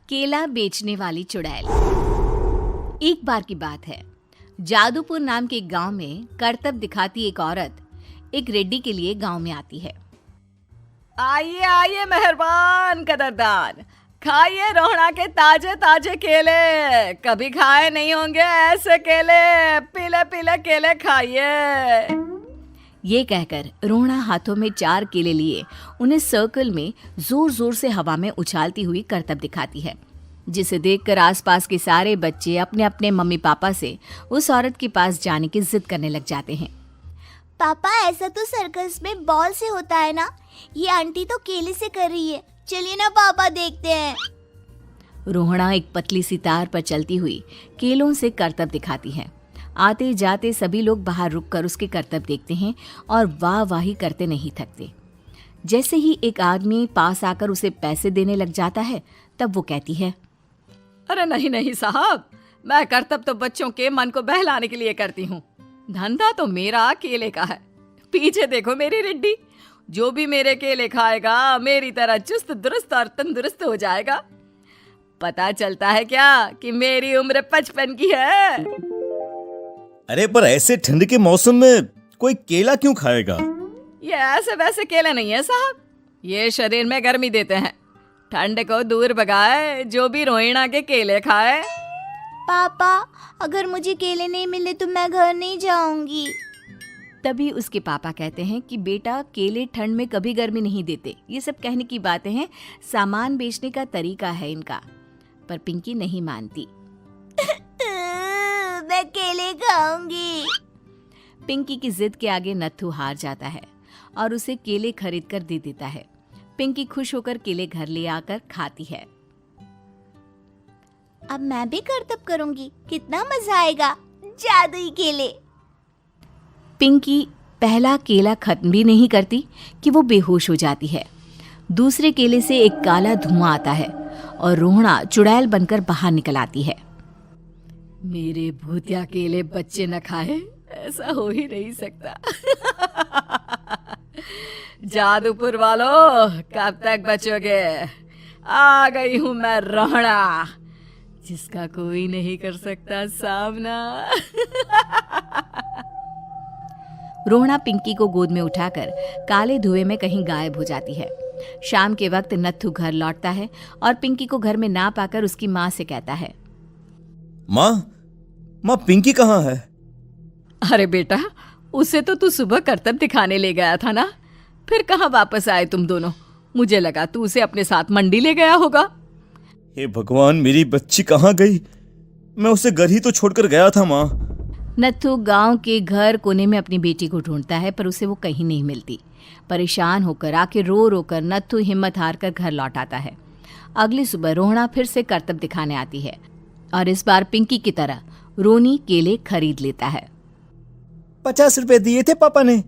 केला बेचने वाली चुड़ैल। एक बार की बात है, जादूपुर नाम के एक गांव में करतब दिखाती एक औरत एक रेड्डी के लिए गांव में आती है। आइए आइए मेहरबान कदरदान, खाइए रोहड़ा के ताजे ताजे केले। कभी खाए नहीं होंगे ऐसे केले, पीले पीले केले खाइए। ये कहकर रोहड़ा हाथों में 4 केले लिए उन्हें सर्कल में जोर जोर से हवा में उछालती हुई करतब दिखाती है, जिसे देखकर आसपास के सारे बच्चे अपने अपने मम्मी पापा से उस औरत के पास जाने की जिद करने लग जाते हैं। पापा, ऐसा तो सर्कस में बॉल से होता है ना, ये आंटी तो केले से कर रही है। चलिए ना पापा, देखते हैं। रोहड़ा एक पतली सी तार पर चलती हुई केलों से करतब दिखाती है। आते जाते सभी लोग बाहर रुककर उसके करतब देखते हैं और वाह वाही करते नहीं थकते। जैसे ही एक आदमी पास आकर उसे पैसे देने लग जाता है, तब वो कहती है, अरे नहीं नहीं साहब, मैं करतब तो बच्चों के मन को बहलाने के लिए करती हूँ। धंधा तो मेरा केले का है। पीछे देखो मेरी रिड्डी, जो भी मेरे केले खाएगा मेरी तरह चुस्त दुरुस्त और तंदुरुस्त हो जाएगा। पता चलता है क्या कि मेरी उम्र 55 की है। अरे पर ऐसे ठंड के मौसम में कोई केला क्यों खाएगा? ये ऐसे वैसे केले नहीं है साहब, ये शरीर में गर्मी देते हैं। ठंड को दूर भगाए जो भी रोहिणा के केले खाए। पापा, अगर मुझे केले नहीं मिले तो मैं घर नहीं जाऊंगी। तभी उसके पापा कहते हैं कि बेटा, केले ठंड में कभी गर्मी नहीं देते। ये सब कहने की बातें हैं, सामान बेचने का तरीका है इनका। पर पिंकी नहीं मानती। मैं केले खाऊंगी। पिंकी की जिद के आगे नत्थू हार जाता है और उसे केले खरीद कर दे देता है। पिंकी खुश होकर केले घर ले आकर खाती है। अब मैं भी करतब करूंगी, कितना मजा आएगा। जादुई केले। पिंकी पहला केला खत्म भी नहीं करती कि वो बेहोश हो जाती है। दूसरे केले से एक काला धुआं आता है और रोहड़ा चुड़ैल बनकर बाहर निकल आती है। मेरे भूतिया केले बच्चे न खाए, ऐसा हो ही नहीं सकता। जादूपुर वालों, कब तक बचोगे? आ गई हूं मैं रोहड़ा, जिसका कोई नहीं कर सकता सामना। रोहड़ा पिंकी को गोद में उठाकर काले धुएं में कहीं गायब हो जाती है। शाम के वक्त नत्थू घर लौटता है और पिंकी को घर में ना पाकर उसकी माँ से कहता है, माँ पिंकी कहाँ है? अरे बेटा, उसे तो तू सुबह करतब दिखाने ले गया था ना, फिर कहाँ वापस आए तुम दोनों? मुझे लगा तू उसे अपने साथ मंडी ले गया होगा। हे भगवान, मेरी बच्ची कहाँ गई? मैं उसे घर ही तो छोड़कर गया था माँ। नत्थू गांव के घर कोने में अपनी बेटी को ढूंढता है, पर उसे वो कहीं नहीं मिलती। परेशान होकर आखिर रो रो कर नत्थू हिम्मत हार कर घर लौट आता है। अगली सुबह रोहड़ा फिर से करतब दिखाने आती है और इस बार पिंकी की तरह रोनी केले खरीद लेता है। 50 रुपए दिए थे पापा ने,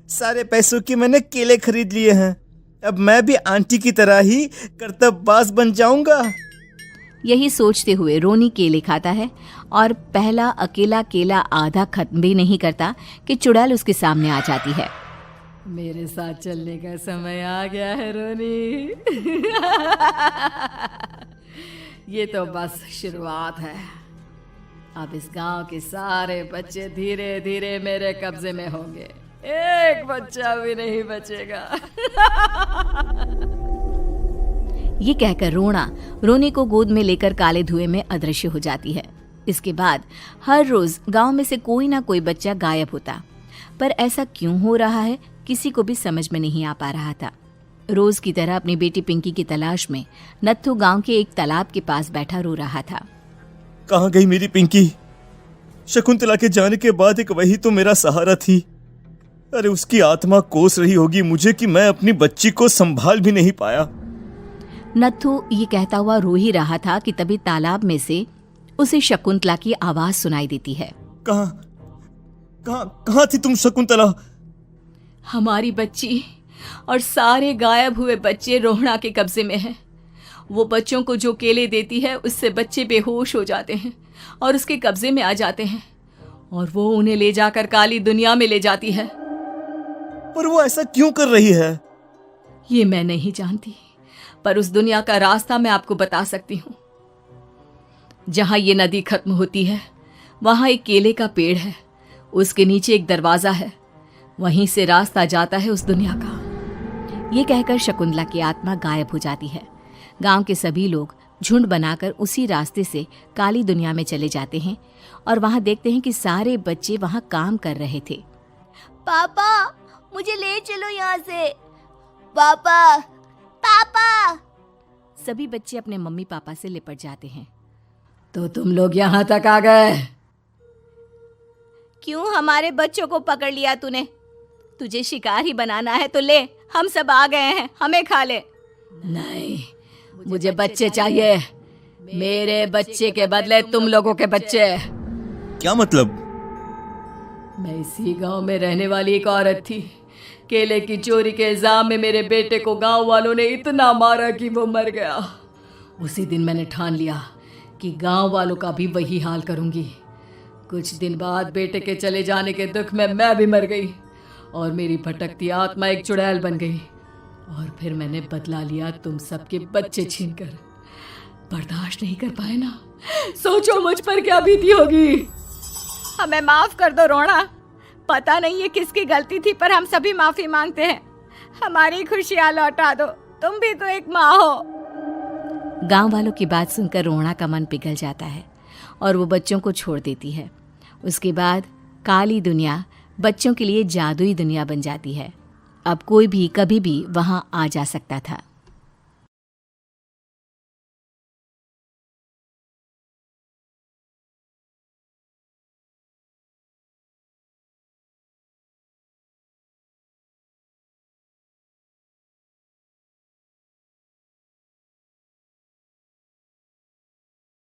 सारे पैसों की मैंने केले खरीद लिए हैं। अब मैं भी आंटी की तरह ही करतबबाज बन जाऊंगा। यही सोचते हुए रोनी केले खाता है और पहला अकेला केला आधा खत्म भी नहीं करता कि चुड़ैल उसके सामने आ जाती है। मेरे साथ चलने का समय आ गया है रोनी। ये तो बस शुरुआत है। अब इस गांव के सारे बच्चे धीरे धीरे मेरे कब्जे में होंगे, एक बच्चा भी नहीं बचेगा। ये कहकर रोनी को गोद में लेकर काले धुएं में अदृश्य हो जाती है। इसके बाद हर रोज गांव में से कोई ना कोई बच्चा गायब होता, पर ऐसा क्यों हो रहा है किसी को भी समझ में नहीं आ पा रहा था। रोज की तरह अपनी बेटी पिंकी की तलाश में नत्थू गांव के एक तालाब के पास बैठा रो रहा था। कहाँ गई मेरी पिंकी? शकुंतला के जाने के बाद एक वही तो मेरा सहारा थी। अरे उसकी आत्मा कोस रही होगी मुझे कि मैं अपनी बच्ची को संभाल भी नहीं पाया। नत्थू ये कहता हुआ रो ही रहा था कि तभी तालाब में से उसे शकुंतला की आवाज सुनाई देती है। कहाँ थी तुम शकुंतला? हमारी बच्ची और सारे गायब हुए बच्चे रोहड़ा के कब्जे में हैं। वो बच्चों को जो केले देती है उससे बच्चे बेहोश हो जाते हैं और उसके कब्जे में आ जाते हैं और वो उन्हें ले जाकर काली दुनिया में ले जाती है। पर वो ऐसा क्यों कर रही है? ये मैं नहीं जानती, पर उस दुनिया का रास्ता मैं आपको बता सकती हूँ। जहां ये नदी खत्म होती है वहां एक केले का पेड़ है, उसके नीचे एक दरवाजा है, वहीं से रास्ता जाता है उस दुनिया का। ये कहकर शकुंतला की आत्मा गायब हो जाती है। गांव के सभी लोग झुंड बनाकर उसी रास्ते से काली दुनिया में चले जाते हैं और वहां देखते हैं कि सारे बच्चे वहां काम कर रहे थे। पापा मुझे ले चलो यहाँ से। पापा पापा। सभी बच्चे अपने मम्मी पापा से लिपट जाते हैं। तो तुम लोग यहाँ तक आ गए? क्यों हमारे बच्चों को पकड़ लिया तूने? तुझे शिकार ही बनाना है तो ले, हम सब आ गए हैं, हमें खा ले। नहीं, मुझे बच्चे चाहिए। मेरे बच्चे के बदले तुम लोगों के बच्चे। क्या मतलब? मैं इसी गांव में रहने वाली एक औरत थी। केले की चोरी के इल्जाम में मेरे बेटे को गांव वालों ने इतना मारा कि वो मर गया। उसी दिन मैंने ठान लिया कि गांव वालों का भी वही हाल करूंगी। कुछ दिन बाद बेटे के चले जाने के दुख में मैं भी मर गई और मेरी भटकती आत्मा एक चुड़ैल बन गई। और फिर मैंने बदला लिया तुम सबके बच्चे छीनकर। बर्दाश्त नहीं कर पाए ना? सोचो मुझ पर क्या बीती होगी। हमें माफ कर दो रोना। पता नहीं ये किसकी गलती थी, पर हम सभी माफी मांगते हैं। हमारी खुशियां लौटा दो, तुम भी तो एक माँ हो। गांव वालों की बात सुनकर रोना का मन पिघल जाता है और वो बच्चों को छोड़ देती है। उसके बाद काली दुनिया बच्चों के लिए जादुई दुनिया बन जाती है। अब कोई भी कभी भी वहां आ जा सकता था।